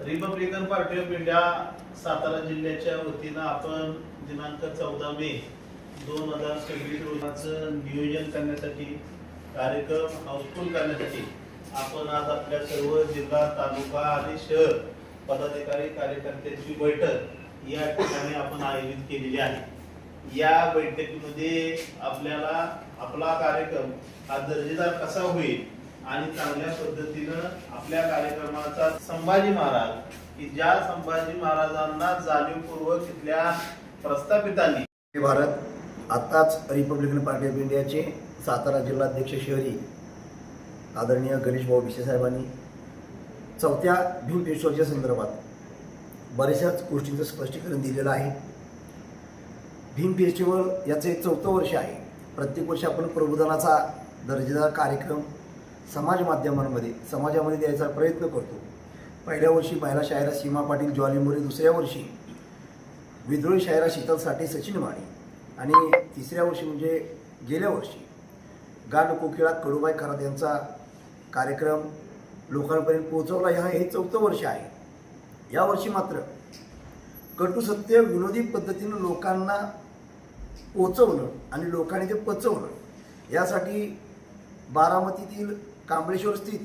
Republican party of India Satara जिल्ह्याच्या वतीनं आपण दिनांक 14 मे 2026 रोजाचं नियोजन करण्यासाठी कार्यक्रम हाऊसफुल करण्यासाठी आपण आज आपल्या सर्व जिल्हा तालुका आणि शहर पदाधिकारी कार्यकर्त्यांची बैठक या ठिकाणी आपण आयोजित केलेली आहे। या बैठकीमध्ये आपल्याला आपला कार्यक्रम हा दर्जेदार कसा होईल आणि चांगल्या पद्धतीनं आपल्या कार्यक्रमाचा संभाजी महाराज की ज्या संभाजी महाराजांना जाणीवपूर्वक इथल्या प्रस्थापितांनी भारत आताच रिपब्लिकन पार्टी ऑफ इंडियाचे सातारा जिल्हाध्यक्ष शहरी आदरणीय गणेश भाऊ भिसे साहेबांनी चौथ्या भीम फेस्टिवलच्या संदर्भात बऱ्याचशाच गोष्टींचं स्पष्टीकरण दिलेलं आहे। भीम फेस्टिवल याचं एक 4थं वर्ष आहे। प्रत्येक वर्षी आपण प्रबोधनाचा दर्जेदार कार्यक्रम समाज माध्यमांमध्ये समाजामध्ये द्यायचा प्रयत्न करतो। पहिल्या वर्षी महिला शायरा सीमा पाटील ज्वाली मोरे, दुसऱ्या वर्षी विद्रोही शायरा शीतल साठे सचिन माळी आणि तिसऱ्या वर्षी म्हणजे गेल्या वर्षी गान कोकिळा कडूबाई खरात यांचा कार्यक्रम लोकांपर्यंत पोहोचवला। हे 4थं वर्ष आहे। यावर्षी मात्र कटू सत्य विनोदी पद्धतीनं लोकांना पोचवणं आणि लोकांनी ते पचवणं यासाठी बारामतीतील कांबळेश्वर स्थित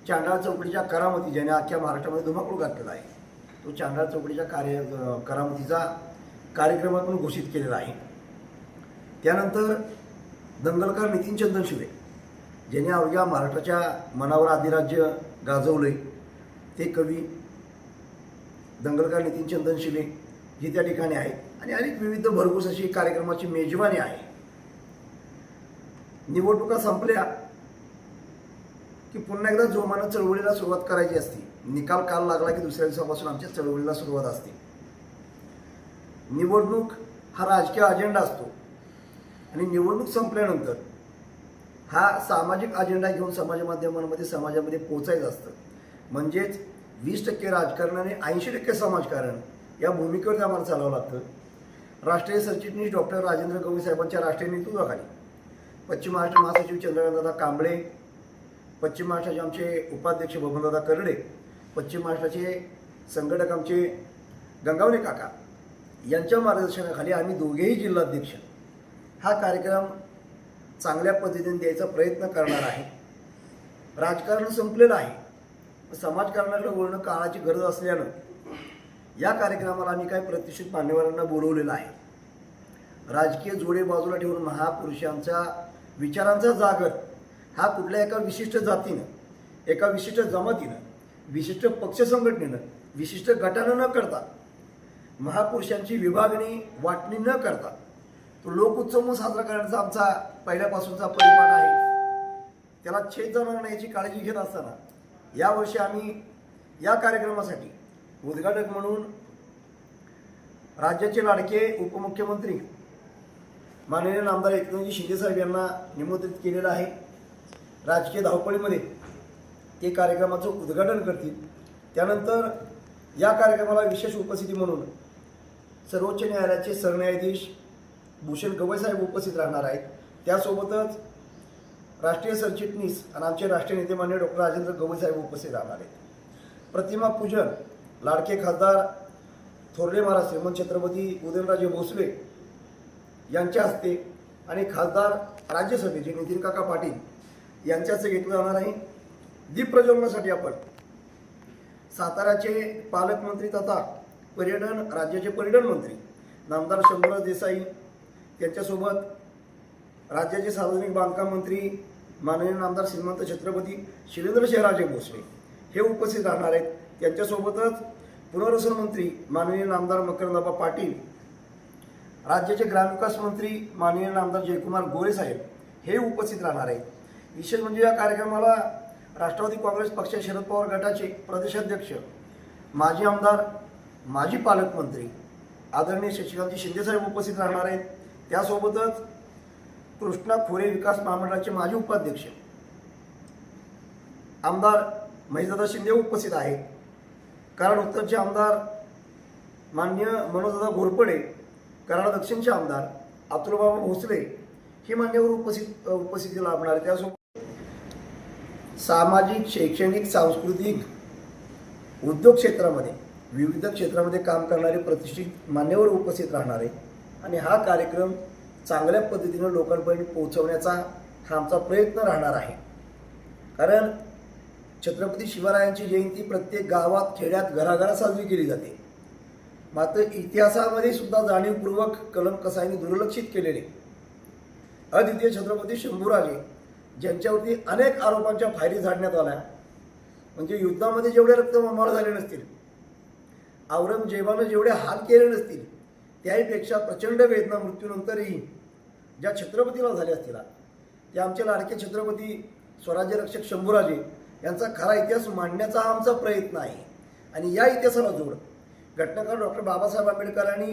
चांडाळ चौकडीच्या करामती ज्याने अख्ख्या महाराष्ट्रामध्ये धुमाकूळ घातलेला आहे, तो चांडाळ चौकडीच्या करामतीचा कार्यक्रम आपण घोषित केलेला आहे। त्यानंतर दंगलकार नितीन चंदन शिवे ज्याने अवघ्या महाराष्ट्राच्या मनावर अधिराज्य गाजवले ते कवी दंगलकार नितीन चंदन शिवे हे त्या ठिकाणी आहेत आणि अनेक विविध भरघोस अशी कार्यक्रमाची मेजवानी आहे। निवडणुका संपल्या की पुन्हा एकदा जोमानं चळवळीला सुरुवात करायची असते। निकाल काल लागला की दुसऱ्या दिवसापासून आमच्या चळवळीला सुरुवात असते। निवडणूक हा राजकीय अजेंडा असतो आणि निवडणूक संपल्यानंतर हा सामाजिक अजेंडा घेऊन समाज माध्यमांमध्ये समाजामध्ये पोचायचं असतं। म्हणजेच 20% राजकारण आणि 80% समाजकारण या भूमिकेवर आम्हाला चालावं लागतं। राष्ट्रीय सरचिटणीस डॉक्टर राजेंद्र गवई साहेबांच्या राष्ट्रीय नेतृत्वाखाली पश्चिम महाराष्ट्र महासचिव चंद्रकांतदादा कांबळे, पश्चिम महाराष्ट्राचे आमचे उपाध्यक्ष बबनदादा करडे, पश्चिम महाराष्ट्राचे संघटक आमचे गंगावणे काका यांच्या मार्गदर्शनाखाली आम्ही दोघेही जिल्हाध्यक्ष हा कार्यक्रम चांगल्या पद्धतीने द्यायचा प्रयत्न करणार आहे। राजकारण संपलेलं आहे, समाजकारणाकडे वळणं काळाची गरज असल्यानं या कार्यक्रमाला आम्ही काही प्रतिष्ठित मान्यवरांना बोलवलेलं आहे। राजकीय जोडे बाजूला ठेवून महापुरुषांच्या विचारांचा जागर हा कुठल्या एका विशिष्ट जातीनं, एका विशिष्ट जमातीनं, विशिष्ट पक्ष संघटनेनं, विशिष्ट गटानं न करता महापुरुषांची विभागणी वाटणी न करता तो लोक उत्सव म्हणून साजरा करण्याचा आमचा पहिल्यापासूनचा परिपाठ आहे। त्याला छेद जाणार नाही याची काळजी घेत असताना यावर्षी आम्ही या कार्यक्रमासाठी उद्घाटक म्हणून राज्याचे लाडके उपमुख्यमंत्री माननीय आमदार एकनाथजी शिंदे साहेब यांना निमंत्रित केलेलं आहे। राजकीय धावपळीमध्ये ते कार्यक्रमाचं उद्घाटन करतील। त्यानंतर या कार्यक्रमाला विशेष उपस्थिती म्हणून सर्वोच्च न्यायालयाचे सरन्यायाधीश भूषण गवई साहेब उपस्थित राहणार आहेत। त्यासोबतच राष्ट्रीय सरचिटणीस आणि आमचे राष्ट्रीय नेते माननीय डॉक्टर राजेंद्र गवई साहेब उपस्थित राहणार आहेत। प्रतिमा पूजन लाडके खासदार थोरले महाराज श्रीमंत छत्रपती उदयनराजे भोसले यांच्या हस्ते आणि खासदार राज्यसभेचे नितीन काका पाटील यांच्या हस्ते घेतलं जाणार आहे। दीप प्रज्वलनासाठी आपण साताऱ्याचे पालकमंत्री तथा पर्यटन राज्याचे पर्यटन मंत्री नामदार शंभूराज देसाई त्यांच्यासोबत राज्याचे सार्वजनिक बांधकाम मंत्री माननीय नामदार श्रीमंत छत्रपती शिवेंद्रशहराजे भोसले हे उपस्थित राहणार आहेत। त्यांच्यासोबतच पुनर्वसन मंत्री माननीय नामदार मकरंदाबा पाटील, राज्याचे ग्रामविकास मंत्री माननीय नामदार जयकुमार गोरे साहेब हे उपस्थित राहणार आहेत। विशेष म्हणजे या कार्यक्रमाला राष्ट्रवादी काँग्रेस पक्ष शरद पवार गटाचे प्रदेशाध्यक्ष माजी आमदार माजी पालकमंत्री आदरणीय शशिकांतजी शिंदे साहेब उपस्थित राहणार आहेत। त्यासोबतच कृष्णा खोरे विकास महामंडळाचे माजी उपाध्यक्ष आमदार महेशदादा शिंदे उपस्थित आहेत। कराड उत्तरचे आमदार माननीय मनोजदादा घोरपडे, कराड दक्षिणचे आमदार अतुलबाबा भोसले हे मान्यवर उपस्थिती लाभणार आहे। त्यासोबत सामाजिक, शैक्षणिक, सांस्कृतिक उद्योग क्षेत्रामध्ये विविध क्षेत्रामध्ये काम करणारे प्रतिष्ठित मान्यवर उपस्थित राहणार आहे आणि हा कार्यक्रम चांगल्या पद्धतीनं लोकांपर्यंत पोहोचवण्याचा हा आमचा प्रयत्न राहणार आहे. कारण छत्रपती शिवरायांची जयंती प्रत्येक गावात खेड्यात घराघरात साजरी केली जाते. मात्र इतिहासामध्ये सुद्धा जाणीवपूर्वक कलम कसाईंनी दुर्लक्षित केलेले अद्वितीय छत्रपती शंभूराजे ज्यांच्यावरती अनेक आरोपांच्या फायरी झाडण्यात आल्या, म्हणजे युद्धामध्ये जेवढे रक्तबंबाळ झाले नसतील, औरंगजेबानं जेवढे हाल केले नसतील, त्याहीपेक्षा प्रचंड वेदना मृत्यूनंतरही ज्या छत्रपतीला झाल्या असतील ते आमचे लाडके छत्रपती स्वराज्य रक्षक शंभूराजे यांचा खरा इतिहास मांडण्याचा हा आमचा प्रयत्न आहे. आणि या इतिहासाला जोड घटनाकार डॉक्टर बाबासाहेब आंबेडकरांनी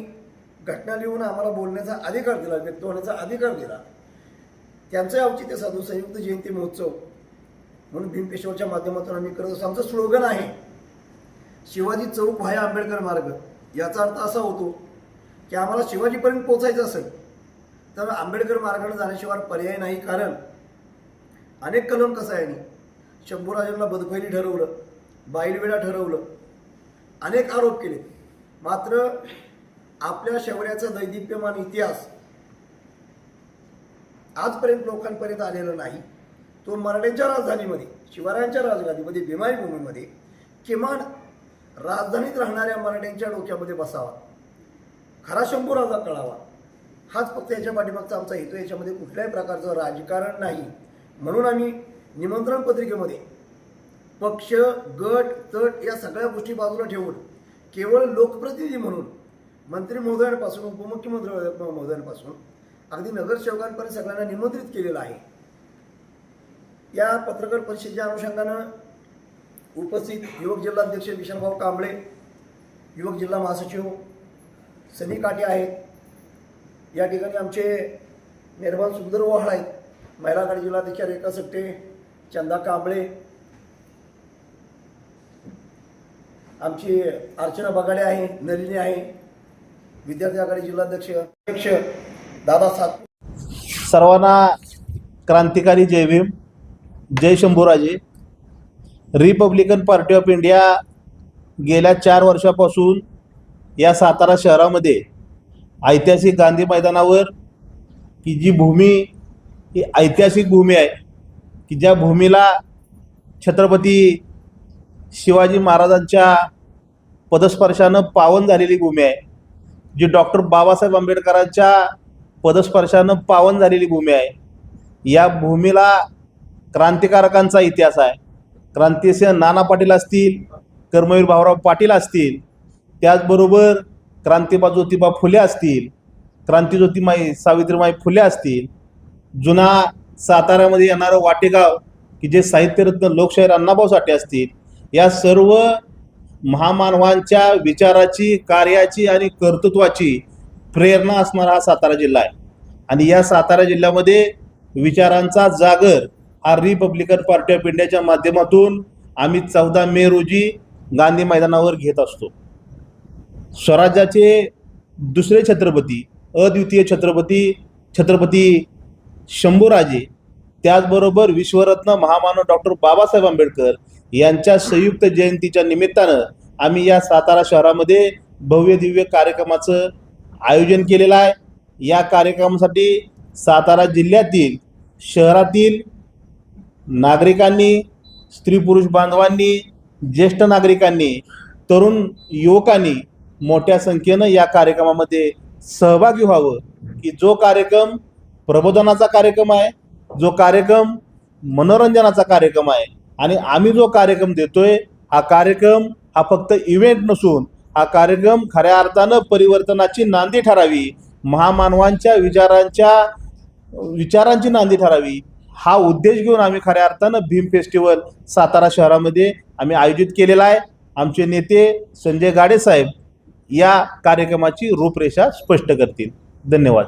घटना लिहून आम्हाला बोलण्याचा अधिकार दिला, व्यक्त होण्याचा अधिकार दिला. त्यांचं औचित्य साधून संयुक्त जयंती महोत्सव म्हणून भीमपेशवाच्या माध्यमातून आम्ही करत असतो. आमचं स्लोगन आहे शिवाजी चौक व्हाया आंबेडकर मार्ग. याचा अर्थ असा होतो की आम्हाला शिवाजीपर्यंत पोहोचायचं असेल तर आंबेडकर मार्गाने जाण्याशिवाय पर्याय नाही. कारण अनेक कलम कसायांनी शंभूराजांना बदफैली ठरवलं, बाईलवेडा ठरवलं, अनेक आरोप केले. मात्र आपल्या शौर्याचा दैदिप्यमान इतिहास आजपर्यंत लोकांपर्यंत आलेला नाही. तो मराठ्यांच्या राजधानीमध्ये, शिवरायांच्या राजधानीमध्ये, भीमाई भूमीमध्ये किमान राजधानीत राहणाऱ्या मराठ्यांच्या डोक्यामध्ये बसावा, खरा शंभूराजा कळावा. हाच फक्त याच्या पाठीमागचा आमचा हेतू. याच्यामध्ये कुठल्याही प्रकारचं राजकारण नाही. म्हणून आम्ही निमंत्रण पत्रिकेमध्ये पक्ष, गट, तट या सगळ्या गोष्टी बाजूला ठेवून केवळ लोकप्रतिनिधी म्हणून मंत्री महोदयांपासून उपमुख्यमंत्री महोदयांपासून अगदी नगरसेवकांपर्यंत सगळ्यांना निमंत्रित केलेलं आहे. या पत्रकार परिषदेच्या अनुषंगानं उपस्थित युवक जिल्हाध्यक्ष विशालभाऊ कांबळे, युवक जिल्हा महासचिव सनी काटे आहेत. या ठिकाणी आमचे मेहरबान सुंदर ओहाळ आहेत, महिला आघाडी जिल्हाध्यक्ष रेखा सट्टे, चंदा कांबळे, आमची अर्चना बगाडे आहे, नलिनी आहे, विद्यार्थी आघाडी जिल्हाध्यक्ष दादा सात. सर्वांना क्रांतिकारी जय भीम, जय Shambhuraje. Republican party of India गेल्या 4 वर्षापासून या सातारा शहरामध्ये ऐतिहासिक गांधी मैदानावर की जी भूमी ही ऐतिहासिक भूमी आहे, की ज्या भूमीला छत्रपती शिवाजी महाराजांच्या पदस्पर्शानं पावन झालेली भूमी आहे, जी डॉक्टर बाबासाहेब आंबेडकरांच्या पदस्पर्शानं पावन झालेली भूमी आहे. या भूमीला क्रांतिकारकांचा इतिहास आहे. क्रांतिसिंह नाना पाटील असतील, कर्मवीर भाऊराव पाटील असतील, त्याचबरोबर क्रांतिबा ज्योतिबा फुले असतील, क्रांतिज्योतिमाई सावित्रीमाई फुले असतील, जुना साताऱ्यामध्ये येणारं वाटेगाव की जे साहित्यरत्न लोकशाहीर अण्णाभाऊ साठे असतील, या सर्व महामानवांच्या विचाराची, कार्याची आणि कर्तृत्वाची प्रेरणा असणारा हा सातारा जिल्हा आहे. आणि या सातारा जिल्ह्यामध्ये विचारांचा जागर हा रिपब्लिकन पार्टी ऑफ इंडियाच्या माध्यमातून आम्ही 14 मे रोजी गांधी मैदानावर घेत असतो. स्वराज्याचे दुसरे छत्रपती, अद्वितीय छत्रपती शंभूराजे, त्याचबरोबर विश्वरत्न महामानव डॉक्टर बाबासाहेब आंबेडकर यांच्या संयुक्त जयंतीच्या निमित्तानं आम्ही या सातारा शहरामध्ये भव्य दिव्य कार्यक्रमाचं आयोजन केलेलं आहे. या कार्यक्रमासाठी सातारा जिल्ह्यातील, शहरातील नागरिकांनी, स्त्री पुरुष बांधवांनी, ज्येष्ठ नागरिकांनी, तरुण युवकांनी मोठ्या संख्येनं या कार्यक्रमामध्ये सहभागी व्हावं. की जो कार्यक्रम प्रबोधनाचा कार्यक्रम आहे, जो कार्यक्रम मनोरंजनाचा कार्यक्रम आहे, आणि आम्ही जो कार्यक्रम देतोय हा कार्यक्रम हा फक्त इव्हेंट नसून हा कार्यक्रम खऱ्या अर्थानं परिवर्तनाची नांदी ठरावी, महामानवांच्या विचारांची नांदी ठरावी, हा उद्देश घेऊन आम्ही खऱ्या अर्थानं भीम फेस्टिवल सातारा शहरामध्ये आम्ही आयोजित केलेला आहे. आमचे नेते संजय गाडे साहेब या कार्यक्रमाची रूपरेषा स्पष्ट करतील. धन्यवाद.